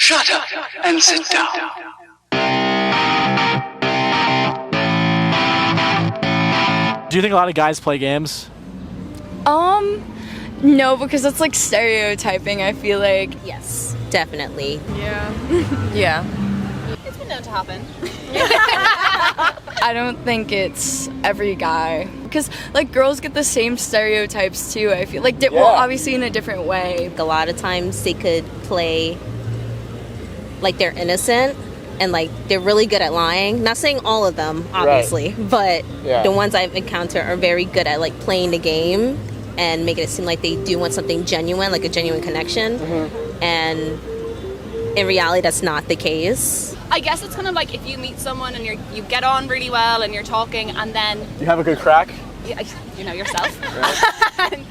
Shut up and sit down. Do you think a lot of guys play games? No, because it's like stereotyping, I feel like. Yes, definitely. Yeah. Yeah. It's been known to happen. I don't think it's every guy. Because, like, girls get the same stereotypes, too, I feel. Like, well, obviously in a different way. A lot of times they could play like they're innocent and like they're really good at lying. Not saying all of them, obviously, but the ones I've encountered are very good at like playing the game and making it seem like they do want something genuine, like a genuine connection. And in reality, that's not the case. I guess it's kind of like if you meet someone and you get on really well and you're talking, and then You have a good crack? you know yourself, and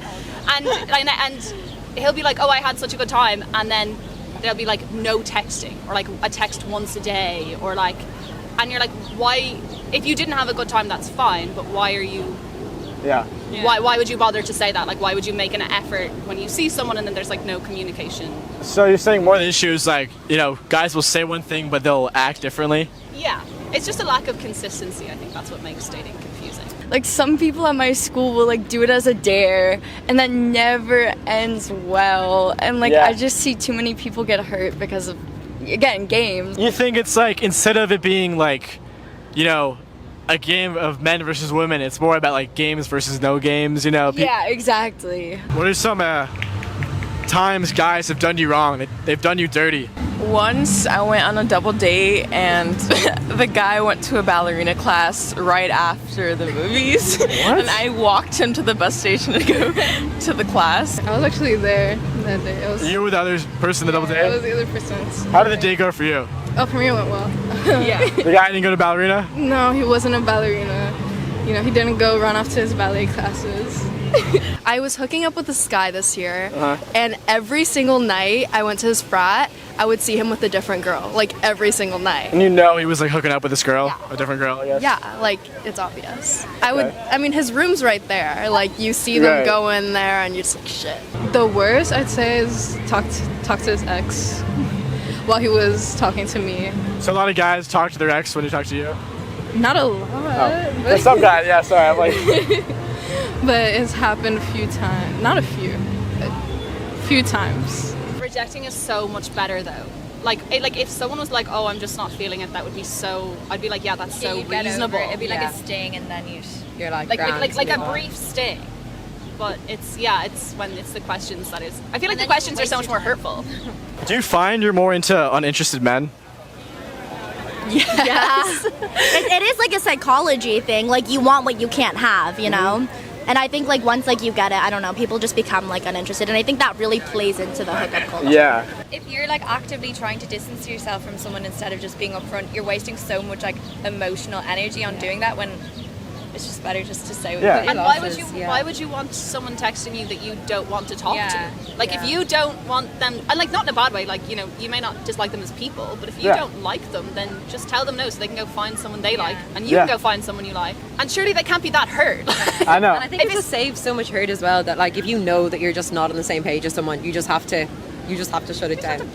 he'll be like, "Oh, I had such a good time," and then there'll be like no texting, or like a text once a day, or like, and you're like, why? If you didn't have a good time, that's fine, but why are you? Yeah. Why would you bother to say that? Like, why would you make an effort when you see someone and then there's like no communication? So you're saying more of the issue is like, you know, guys will say one thing but they'll act differently? Yeah, it's just a lack of consistency. I think that's what makes dating confusing. Like, some people at my school will, like, do it as a dare, and that never ends well. And, like, I just see too many people get hurt because of, again, games. You think it's like, instead of it being like, you know, a game of men versus women, it's more about like games versus no games, you know? Yeah, exactly. What are some times guys have done you wrong? They've done you dirty? Once I went on a double date and the guy went to a ballerina class right after the movies. What? And I walked him to the bus station to go to the class. I was actually there that day. You were the other person the double date? I was the other person. How did the date go for you? Oh, for me it went well. Yeah. The guy didn't go to ballerina? No, he wasn't a ballerina. You know, he didn't go run off to his ballet classes. I was hooking up with this guy this year, and every single night I went to his frat, I would see him with a different girl, like every single night. And you know he was like hooking up with this girl? A different girl, I guess? Yeah, like, it's obvious. I mean, his room's right there. Like, you see them go in there and you're just like, shit. The worst, I'd say, is talk to his ex while he was talking to me. So a lot of guys talk to their ex when they talk to you? Not a lot. But some guys, yeah, sorry, I'm like... But it's happened a few times. Not a few times. Rejecting is so much better though. Like if someone was like, "Oh, I'm just not feeling it," that would be so. I'd be like, "Yeah, that's so reasonable." It'd be like a sting, and then you're like a brief sting. But it's when it's the questions that is. I feel like the questions are so much more hurtful. Do you find you're more into uninterested men? Yes. It is like a psychology thing. Like, you want what you can't have, you know? And I think, like, once, like, you get it, I don't know, people just become, like, uninterested. And I think that really plays into the hookup culture. Yeah. If you're like actively trying to distance yourself from someone instead of just being upfront, you're wasting so much like emotional energy on doing that when it's just better just to say what And why would you want someone texting you that you don't want to talk to? Like if you don't want them, and like not in a bad way, like, you know, you may not dislike them as people, but if you don't like them, then just tell them no so they can go find someone they like, and you can go find someone you like. And surely they can't be that hurt. I know. And I think it just saves so much hurt as well, that like if you know that you're just not on the same page as someone, you just have to shut it down.